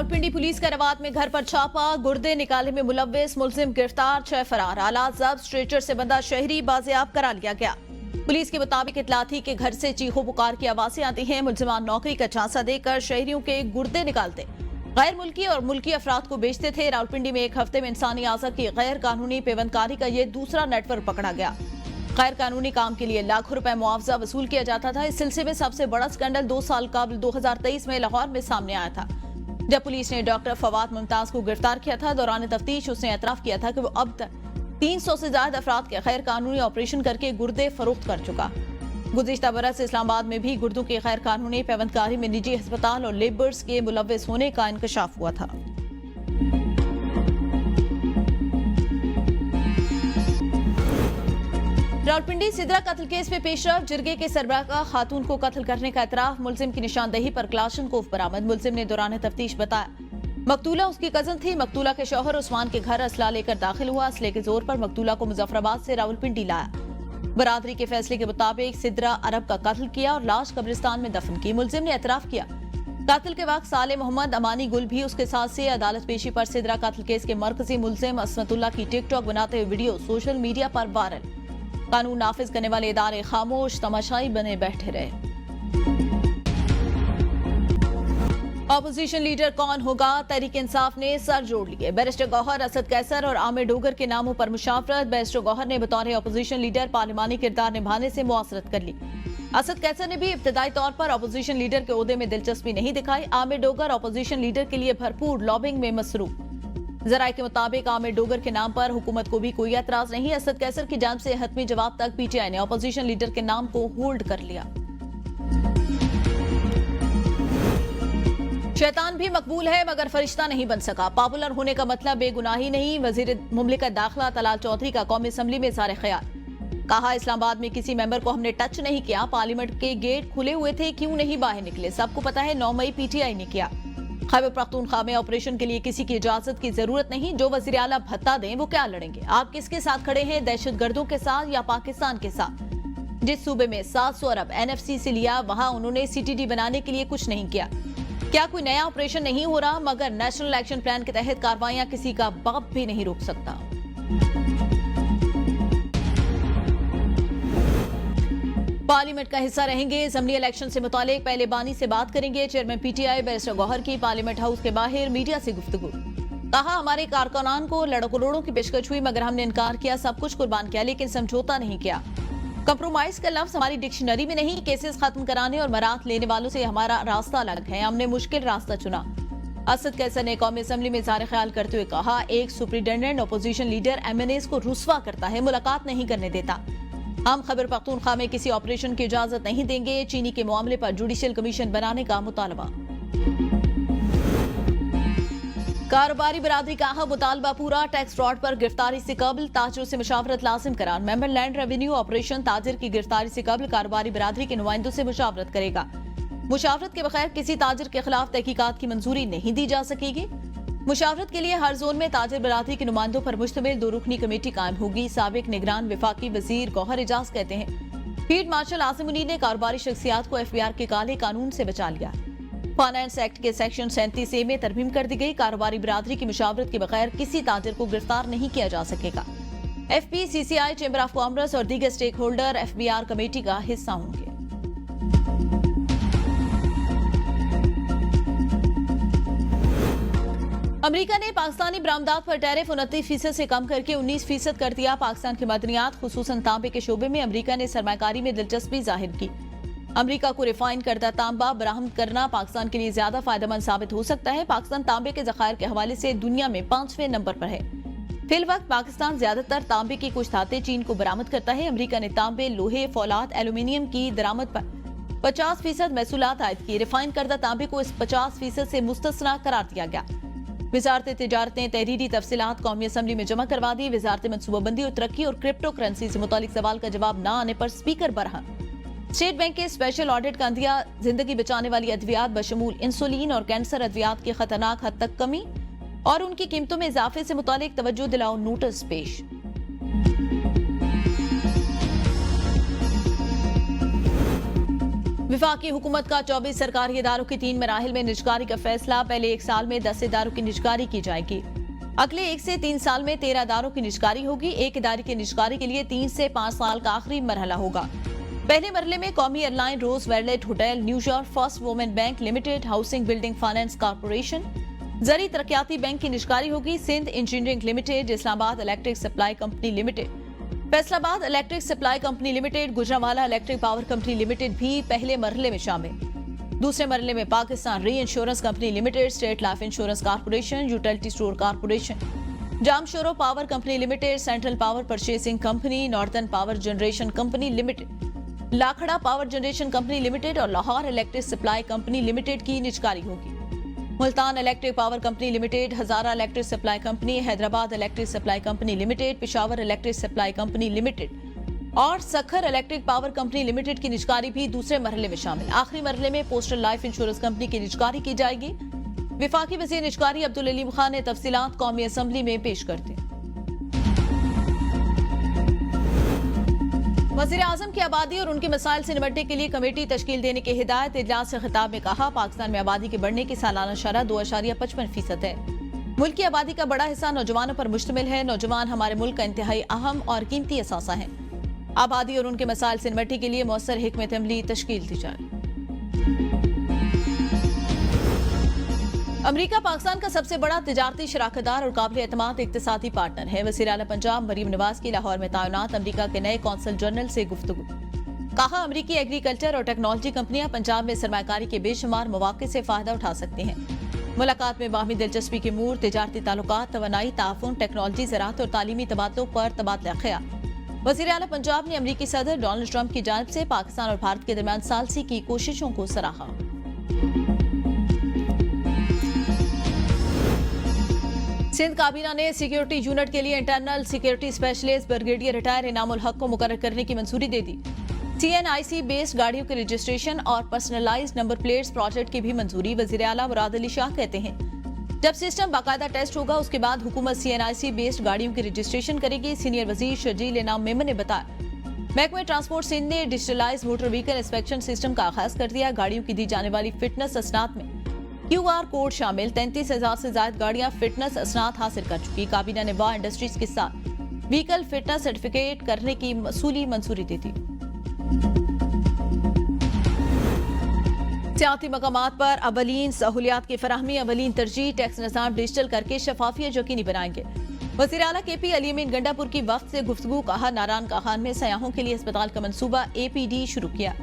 Rawalpindi police का रवात में घर पर छापा, गुर्दे निकालने में मुलव्विस मुलजिम गिरफ्तार, 6 फरार। आलात जब्त, स्ट्रेचर से बंधा शहरी बाजियाब करा लिया गया। पुलिस के मुताबिक इतला थी कि घर से चीखों पुकार की आवाजें आती हैं। मुलजिमान नौकरी का झांसा देकर शहरियों के गुर्दे निकालते, गैर मुल्की और मुल्की अफराद को बेचते थे। रावलपिंडी में एक हफ्ते में इंसानी आज़ा की गैर कानूनी पेवंदकारी का ये दूसरा नेटवर्क पकड़ा गया। गैर कानूनी काम के लिए लाखों रुपए मुआवजा वसूल किया जाता था। इस सिलसिले में सबसे बड़ा स्कैंडल 2 साल कबल 2023 में लाहौर में सामने आया था, जब पुलिस ने डॉक्टर फवाद मुमताज को गिरफ्तार किया था। दौरान तफ्तीश उसने एतराफ किया था कि वो अब तक 300 से ज्यादा अफराद के गैर कानूनी ऑपरेशन करके गुर्दे फरोख्त कर चुका। गुज़िश्ता बरस इस्लामाबाद में भी गुर्दों की गैर कानूनी पेवंदकारी में निजी अस्पताल और लेबर्स के मुलव्विस होने का इंकशाफ हुआ था। रावलपिंडी सिदरा कत्ल केस में पेशरफ, जिरगे के सरबराह खातून को कत्ल करने का एतराफ, मुलजिम की निशानदेही पर क्लाशनकोफ बरामद। मुलजिम ने दौरान तफ्तीश बताया मकतूला उसकी कजन थी। मकतूला के शौहर उस्मान के घर असला लेकर दाखिल हुआ। असले के जोर पर मकतूला को मुजफ्फराबाद से रावलपिंडी लाया। बरादरी के फैसले के मुताबिक सिदरा अरब का कत्ल किया और लाश कब्रिस्तान में दफन की। मुलजिम ने एतराफ किया कत्ल के वक्त साले मोहम्मद अमानी गुल भी उसके साथ से। अदालत पेशी पर सिदरा कत्ल केस के मरकजी मुलजिम असमतुल्ला की टिकटॉक बनाते हुए वीडियो सोशल मीडिया पर वायरल। कानून नाफिज करने वाले इदारे खामोश तमाशाई बने बैठे रहे। ऑपोजिशन लीडर कौन होगा? तहरीक इंसाफ ने सर जोड़ लिए। बैरिस्टर गौहर, असद कैसर और आमिर डोगर के नामों पर मुशावरत। बैरिस्टर गौहर ने बतौर ऑपोजिशन लीडर पार्लिमानी किरदार निभाने से मुआसरत कर ली। असद कैसर ने भी इब्तदाई तौर पर ऑपोजिशन लीडर के ओहदे में दिलचस्पी नहीं दिखाई। आमिर डोगर ऑपोजिशन लीडर के लिए भरपूर लॉबिंग में मसरूफ। जराये के मुताबिक आमिर डोगर के नाम पर हुकूमत को भी कोई एतराज नहीं। असद कैसर की जानिब से हतमी जवाब तक पीटीआई ने ऑपोजिशन लीडर के नाम को होल्ड कर लिया। शैतान भी मकबूल है मगर फरिश्ता नहीं बन सका। पॉपुलर होने का मतलब बेगुनाही नहीं। वजीर मुमलिकत दाखिला तलाल चौधरी का कौमी असम्बली में इज़हार ख्याल। कहा इस्लामाबाद में किसी मेंबर को हमने टच नहीं किया। पार्लियामेंट के गेट खुले हुए थे, क्यों नहीं बाहर निकले? सबको पता है 9 मई पीटीआई ने किया। खैबर पख्तूनख्वा में ऑपरेशन के लिए किसी की इजाजत की जरूरत नहीं। जो वजीर आला भत्ता दें वो क्या लड़ेंगे? आप किसके साथ खड़े हैं, दहशतगर्दों के साथ या पाकिस्तान के साथ? जिस सूबे में 700 अरब एनएफसी से लिया, वहां उन्होंने सीटीडी बनाने के लिए कुछ नहीं किया। क्या कोई नया ऑपरेशन नहीं हो रहा? मगर नेशनल एक्शन प्लान के तहत कार्रवाइयां किसी का बाप भी नहीं रोक सकता। पार्लियामेंट का हिस्सा रहेंगे। ज़मनी इलेक्शन से मुतालिक पहले बानी से बात करेंगे। चेयरमैन पीटीआई बैरिस्टर गौहर की पार्लियामेंट हाउस के बाहर मीडिया से गुफ्तगू। कहा हमारे कारकुनान को करोड़ों की पेशकश हुई मगर हमने इनकार किया, सब कुछ कुर्बान किया लेकिन समझौता नहीं किया। कंप्रोमाइज का लफ्ज हमारी डिक्शनरी में नहीं। केसेस खत्म कराने और मरात लेने वालों से हमारा रास्ता अलग है। हमने मुश्किल रास्ता चुना। असद कैसर ने कौमी असम्बली में इज़हार ख्याल करते हुए कहा एक सुप्रिटेंडेंट अपोजिशन लीडर एमएनएस को रुस्वा करता है, मुलाकात नहीं करने देता। हम खैबर पख्तूनख्वा में किसी ऑपरेशन की इजाजत नहीं देंगे। चीनी के मामले पर जुडिशियल कमीशन बनाने का मुतालबा। कारोबारी बरादरी का अहम मुतालबा पूरा। टैक्स फ्रॉड पर गिरफ्तारी से कबल ताजरों से मुशावरत लाजिम करार। मेंबर लैंड रेवेन्यू ऑपरेशन ताजिर की गिरफ्तारी से कबल कारोबारी बरादरी के नुमाइंदों से मुशावरत करेगा। मुशावरत के बगैर किसी ताजिर के खिलाफ तहकीकात की मंजूरी नहीं दी जा सकेगी। मुशावरत के लिए हर जोन में ताजिर बरादरी के नुमाइंदों पर मुश्तमिल 2 रुकनी कमेटी कायम होगी। साबिक निगरान वफाकी वजीर गौहर एजाज कहते हैं फील्ड मार्शल आसिम मुनीर ने कारोबारी शख्सियात को एफबीआर के काले कानून से बचा लिया। फाइनेंस एक्ट के सेक्शन 37A में तरमीम कर दी गई। कारोबारी बरादरी की मुशावरत के बगैर किसी ताजिर को गिरफ्तार नहीं किया जा सकेगा। FP, CCI, chamber of commerce और दीगर स्टेक होल्डर एफबीआर कमेटी का हिस्सा होंगे। अमेरिका ने पाकिस्तानी बरामदात पर टैरिफ 29% से कम करके 19% कर दिया। पाकिस्तान की मदनियात खुसूसन तांबे के शोबे में अमेरिका ने सरमाकारी में दिलचस्पी जाहिर की। अमेरिका को रिफाइन करदा तांबा बरामद करना पाकिस्तान के लिए ज्यादा फायदेमंद साबित हो सकता है। पाकिस्तान तांबे के जखायर के हवाले से दुनिया में 5वें नंबर पर है। फिल वक्त पाकिस्तान ज्यादातर तांबे की कुछ धातें चीन को बरामद करता है। अमेरिका ने तांबे, लोहे, फौलाद, एल्यूमिनियम की दरामद पर 50% महसूलात आयद की। रिफाइन करदा तांबे को इस 50% से मुस्तस्ना करार दिया गया। वजारत तिजारत ने तहरीरी तफसीलात कौमी असम्बली में जमा करवा दी। वजारत मनसूबाबंदी और तरक्की और क्रिप्टो करेंसी से मुतालिक सवाल का जवाब न आने पर स्पीकर बरहम। स्टेट बैंक के स्पेशल ऑडिट का अंदिया। जिंदगी बचाने वाली अद्वियात बशमूल इंसुलिन और कैंसर अद्वियात की खतरनाक हद तक कमी और उनकी कीमतों में इजाफे से मुतालिक तवज्जो दिलाओ नोटिस पेश। विफाकी हुकूमत का 24 सरकारी इदारों की 3 मराहिल में निजकारी का फैसला। पहले 1 साल में 10 इदारों की निजकारी की जाएगी। अगले 1 से 3 साल में 13 इदारों की निजकारी होगी। एक इदारे की निजकारी के लिए 3 से 5 साल का आखिरी मरहला होगा। पहले मरहले में कौमी airline, Roosevelt hotel, New York first women bank limited, housing building finance corporation, Zarai Taraqiati bank की निजकारी होगी। Sindh engineering limited, Islamabad electric supply company limited, Faisalabad electric supply company limited, Gujranwala electric power company limited भी पहले मरहले में शामिल। दूसरे मरहले में Pakistan re insurance company limited, state life insurance corporation, utility store corporation, Jamshoro power company limited, central power purchasing company, northern power generation company limited, Lakhra power generation company limited और Lahore electric supply company limited की निजकारी होगी। Multan electric power company limited, Hazara electric supply company, Hyderabad electric supply company limited, Peshawar electric supply company limited और Sukkur electric power company limited की निजकारी भी दूसरे मरहले में शामिल। आखिरी मरहले में पोस्टल लाइफ इंश्योरेंस कंपनी की निजकारी की जाएगी। विफाकी वज़ीर निजकारी अब्दुल अलीम खान ने तफसीलात कौमी असम्बली में पेश कर दी। वज़ीर आज़म की आबादी और उनके मसाइल से निपटने के लिए कमेटी तश्कील देने की हिदायत। इजलास से खिताब में कहा, पाकिस्तान में आबादी के बढ़ने की सालाना शरह 2.55% है। मुल्क की आबादी का बड़ा हिस्सा नौजवानों पर मुश्तमिल है। नौजवान हमारे मुल्क का इंतहाई अहम और कीमती असासा है। आबादी और उनके मसाइल से निपटने के लिए मौसर हिकमत अमली तश्कील दी जाए। अमरीका पाकिस्तान का सबसे बड़ा तिजारती शराकतदार और काबिल एतमाद इक्तिसादी पार्टनर है। वज़ीर आला पंजाब मरीम नवाज की लाहौर में तैनात अमरीका के नए कौंसल जनरल से गुफ्तगू। कहा, अमरीकी एग्रीकल्चर और टेक्नोलॉजी कंपनियां पंजाब में सरमायाकारी के बेशुमार मौके से फायदा उठा सकती हैं। मुलाकात में बाहमी दिलचस्पी के अमूर, तिजारती ताल्लुकात, तवानाई ताउन, टेक्नोलॉजी, ज़राअत और तालीमी तबादलों पर तबादला ख्याल। वज़ीर आला पंजाब ने अमरीकी सदर डोनाल्ड ट्रंप की जानिब से पाकिस्तान और भारत के दरमियान सालसी की कोशिशों को सराहा। सिंध काबीना ने सिक्योरिटी यूनिट के लिए internal security specialist brigadier retire Inamul हक को मुकर्रर करने की मंजूरी दे दी। CNIC बेस्ड गाड़ियों के रजिस्ट्रेशन और पर्सनलाइज्ड नंबर प्लेट्स प्रोजेक्ट की भी मंजूरी। वज़ीर आला मुराद अली शाह कहते हैं, जब सिस्टम बाकायदा टेस्ट होगा उसके बाद हुकूमत CNIC बेस्ड गाड़ियों की रजिस्ट्रेशन करेगी। सीनियर वजीर शर्जील इनाम मेमन ने बताया, महकमे ट्रांसपोर्ट सिंध ने digitalised motor vehicle inspection system का आगाज कर दिया। गाड़ियों की दी जाने वाली फिटनेस असनाद में QR कोड शामिल। 33,000 से ज्यादा गाड़ियां फिटनेस असनाद हासिल कर चुकी। काबीना ने वाह इंडस्ट्रीज के साथ व्हीकल फिटनेस सर्टिफिकेट करने की मसूली मंजूरी दी थी। सियाती मकामात पर अवलीन सहूलियात की फराहमी, अवलीन तरजीह, टैक्स निज़ाम डिजिटल करके शफाफियत यकीनी बनाएंगे। वज़ीर आला KP अली अमीन गंडापुर की वफ्द से गुफ्तगू। कहा, नारायण खान में सयाहों के लिए अस्पताल का मंसूबा APD शुरू किया।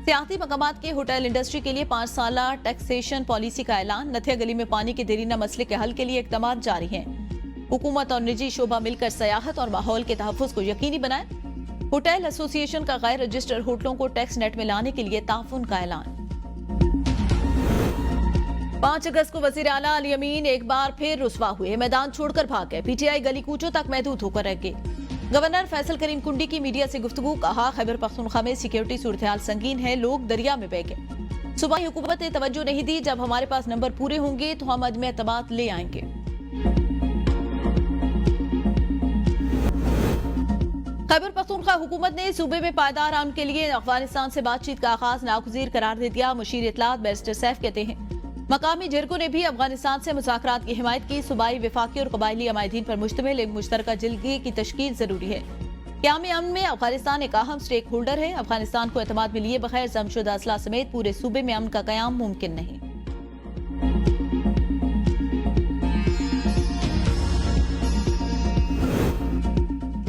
सियाती मकामात के होटल इंडस्ट्री के लिए 5 साला टैक्सेशन पॉलिसी का ऐलान। नथिया गली में पानी के देरीना मसले के हल के लिए इक़दाम जारी हैं। हुकूमत और निजी शोबा मिलकर सयाहत और माहौल के तहफ़्फ़ुज़ को यकीनी बनाए। होटल एसोसिएशन का गैर रजिस्टर्ड होटलों को टैक्स नेट में लाने के लिए ताउन का ऐलान। 5 अगस्त को वज़ीर आला अली अमीन एक बार फिर रुस्वा हुए, मैदान छोड़कर भाग गए। PTI गली कूचों तक महदूद होकर रह गए। गवर्नर फैसल करीम कुंडी की मीडिया से गुफ्तगू। कहा, खैबर पख्तूनख्वा में सिक्योरिटी सूरत-ए-हाल संगीन है, लोग दरिया में बह गए। सूबाई हुकूमत ने तवज्जो नहीं दी। जब हमारे पास नंबर पूरे होंगे तो हम अदम एतमाद ले आएंगे। खैबर पख्तूनख्वा हुकूमत ने सूबे में पायदार अमन के लिए अफगानिस्तान से बातचीत का आगाज नागुज़ीर करार दे दिया। मुशीर इत्तलात बैरिस्टर सैफ कहते हैं, मकामी जिरगों ने भी अफगानिस्तान से मुज़ाकरात की हिमायत की। सूबाई, वफाकी और कबायली अमायदीन पर मुश्तमिल एक मुश्तरका जिलगे की तश्कील जरूरी है। क़याम अमन में अफगानिस्तान एक अहम स्टेक होल्डर है। अफगानिस्तान को एतमाद में लिए बगैर जमशुदा असला समेत पूरे सूबे में अमन का क़याम मुमकिन नहीं।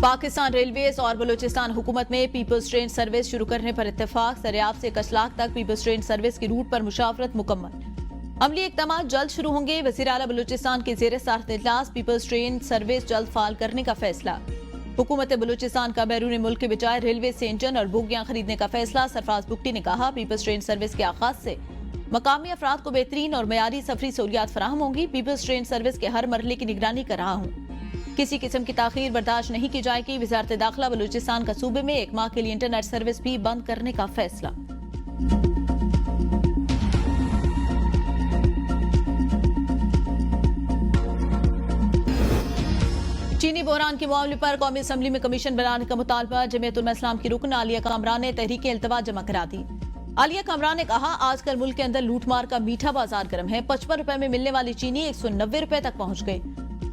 पाकिस्तान रेलवेज और बलूचिस्तान हुकूमत में पीपल्स ट्रेन सर्विस शुरू करने पर इत्तेफाक। सरियाब से कशलाक तक पीपल्स ट्रेन सर्विस की रूट पर मुशावरत मुकम्मल। अमली इक़दाम जल्द शुरू होंगे। वज़ीर आला बलूचिस्तान के ज़ेरे साथ इजलास। पीपल्स ट्रेन सर्विस जल्द फाल करने का फैसला। हुकूमत बलूचिस्तान का बैरून मुल्क के बजाय रेलवे से इंजन और बोगियां खरीदने का फैसला। सरफराज बुगटी ने कहा, पीपल्स ट्रेन सर्विस के आगाज से मकामी अफराद को बेहतरीन और मयारी सफरी सहूलियात फराहम होंगी। पीपल्स ट्रेन सर्विस के हर मरहले की निगरानी कर रहा हूँ। किसी किस्म की ताखीर बर्दाश्त नहीं की जाएगी। वज़ारत दाखिला बलूचिस्तान का सूबे में 1 माह के लिए इंटरनेट सर्विस भी बंद करने का फैसला। चीनी बहरान के मामले पर कौमी असम्बली में कमीशन बनाने का मुतालबा। जमीयत उलमा इस्लाम की रुकन आलिया कामरान ने तहरीक इल्तवा जमा करा दी। आलिया कमरान ने कहा, आजकल मुल्क के अंदर लूटमार का मीठा बाजार गर्म है। 55 रुपए में मिलने वाली चीनी 190 रुपए तक पहुंच गई।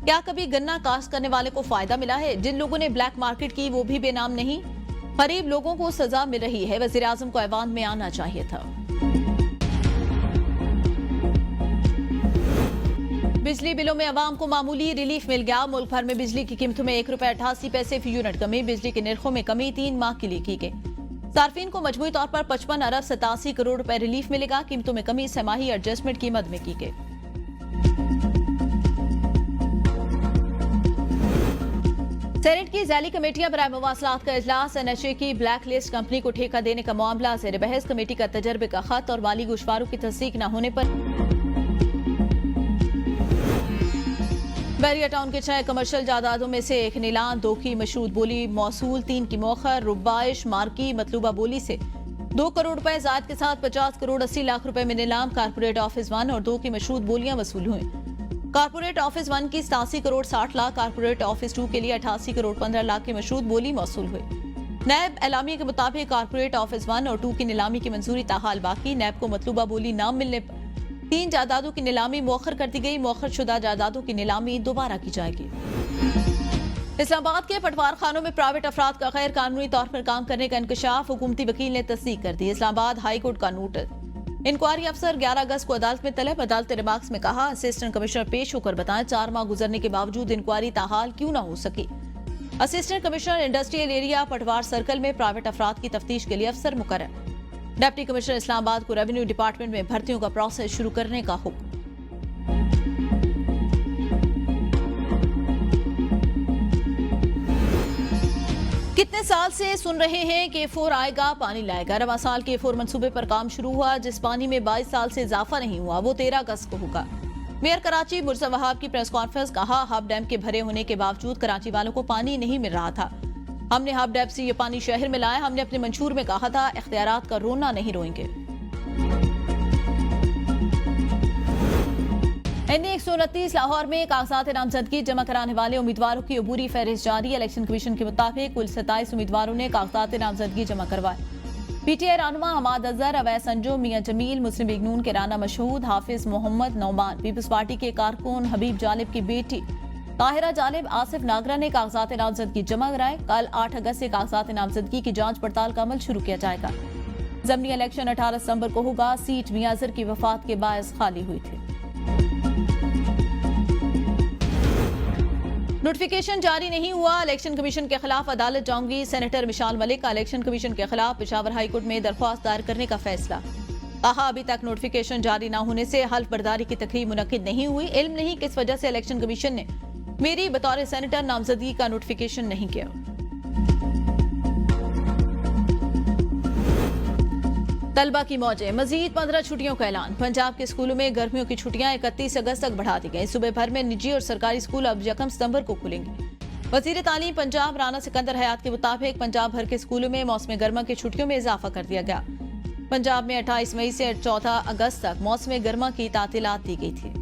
क्या कभी गन्ना काश्त करने वाले को फायदा मिला है? जिन लोगों ने ब्लैक मार्केट की वो भी बेनाम नहीं। गरीब लोगों को सजा मिल रही है। वजीर आजम को ऐवान में आना चाहिए था। बिजली बिलों में अवाम को मामूली रिलीफ मिल गया। मुल्क भर में बिजली की कीमतों में 1 रुपए 88 पैसे फी यूनिट कमी। बिजली के निर्खों में कमी 3 माह के लिए की गई। सार्फिन को मजमूई तौर पर 55 अरब 87 करोड़ रुपए रिलीफ मिलेगा। कीमतों में कमी छमाही एडजस्टमेंट की मद में की गई। सेनेट की जैली कमेटियां बराए मवासलात का इजलास। एनएचए की ब्लैक लिस्ट कंपनी को ठेका देने का मामला ज़ेर बहस। कमेटी का तजर्बे का खत और माली गुश्वारों की तस्दीक न होने पर बैरिया टाउन के 6 कमर्शियल जायदादों में से एक नीलाम, 2 की मशरूत बोली मौसूल, 3 की मौखर, रुबाइश, मार्की मतलूबा बोली से 2 करोड़ रुपए जायद के साथ 50 करोड़ 80 लाख रुपए में नीलाम। कारपोरेट ऑफिस 1 और 2 की मशरूत बोलियां वसूल हुई। कारपोरेट ऑफिस 1 की 87 करोड़ 60 लाख, कारपोरेट ऑफिस 2 के लिए 88 करोड़ 15 लाख की मशरूत बोली मौसूल हुई। नैब एलामिया के मुताबिक कारपोरेट ऑफिस 1 और 2 की नीलामी की मंजूरी ताहाल बाकी। नैब को मतलूबा बोली न मिलने पर 3 जायदादों की नीलामी मौखर कर दी गई। मौखर शुदा जायदादों की नीलामी दोबारा की जाएगी। इस्लामाबाद के पटवार खानों में प्राइवेट अफराद का गैर कानूनी तौर पर काम करने का इंकशाफ। हुकूमती वकील ने तस्दीक कर दी। इस्लामाबाद हाई कोर्ट का नोटिस। इंक्वायरी अफसर 11 अगस्त को अदालत में तलब। अदालत रिमार्क्स में कहा, असिस्टेंट कमिश्नर पेश होकर बताएं 4 माह गुजरने के बावजूद इंक्वायरी ताहाल क्यों न हो सकी। असिस्टेंट कमिश्नर इंडस्ट्रियल एरिया पटवार सर्कल में प्राइवेट अफराद की तफ्तीश के लिए अफसर मुकर्रर। डिप्टी कमिश्नर इस्लामाबाद को रेवेन्यू डिपार्टमेंट में भर्तियों का प्रोसेस शुरू करने का हुक्म। कितने साल से सुन रहे हैं कि K4 आएगा, पानी लाएगा। रवां साल K4 मंसूबे पर काम शुरू हुआ। जिस पानी में 22 साल से इजाफा नहीं हुआ वो 13 अगस्त को होगा। मेयर कराची मुर्जा वहाब की प्रेस कॉन्फ्रेंस। कहा, हब डैम के भरे होने के बावजूद कराची वालों को पानी नहीं मिल रहा था। हमने हब डैम से ये पानी शहर में लाया। हमने अपने मंशूर में कहा था इख्तियारात का रोना नहीं रोएंगे। NA 129 लाहौर में कागजात नामजदगी जमा कराने वाले उम्मीदवारों की अबूरी फहरिस्त जारी। इलेक्शन कमीशन के मुताबिक कुल 27 उम्मीदवारों ने कागजात नामजदगी जमा करवाए। PTI रहनुमा हमाद अजहर, अवैस अंजुम, मियां जमील, मुस्लिम लीग नून के राना मशहूद, हाफिज मोहम्मद नौमान, पीपल्स पार्टी के कारकुन हबीब जालिब की बेटी ताहिरा जालिब, आसिफ नागरा ने कागजात नामजदगी जमा कराए। कल 8 अगस्त से कागजात नामजदगी की जांच पड़ताल का अमल शुरू किया जाएगा। ज़मीनी इलेक्शन 18 सितंबर को होगा। सीट मियां अजहर की वफात के बायस खाली हुई थी। नोटिफिकेशन जारी नहीं हुआ। इलेक्शन कमीशन के खिलाफ अदालत जाऊंगी। सेनेटर मिशाल मलिक का इलेक्शन कमीशन के खिलाफ पेशावर हाईकोर्ट में दरख्वास्त दायर करने का फैसला। कहा, अभी तक नोटिफिकेशन जारी न होने से हल्फ बर्दारी की तकरीब मुनक्किद नहीं हुई। इल्म नहीं किस वजह से इलेक्शन कमीशन ने मेरी बतौर सेनेटर नामजदगी का नोटिफिकेशन नहीं किया। तलबा की मौजें। मजीद 15 छुट्टियों का ऐलान। पंजाब के स्कूलों में गर्मियों की छुट्टियां 31 अगस्त तक बढ़ा दी गई। सूबे भर में निजी और सरकारी स्कूल अब 1 सितंबर को खुलेंगे। वजीर तालीम पंजाब राना सिकंदर हयात के मुताबिक पंजाब भर के स्कूलों में मौसम गर्मा की छुट्टियों में इजाफा कर दिया गया। पंजाब में 28 मई से 14 अगस्त तक मौसम गर्मा की तातीलात दी गई थी।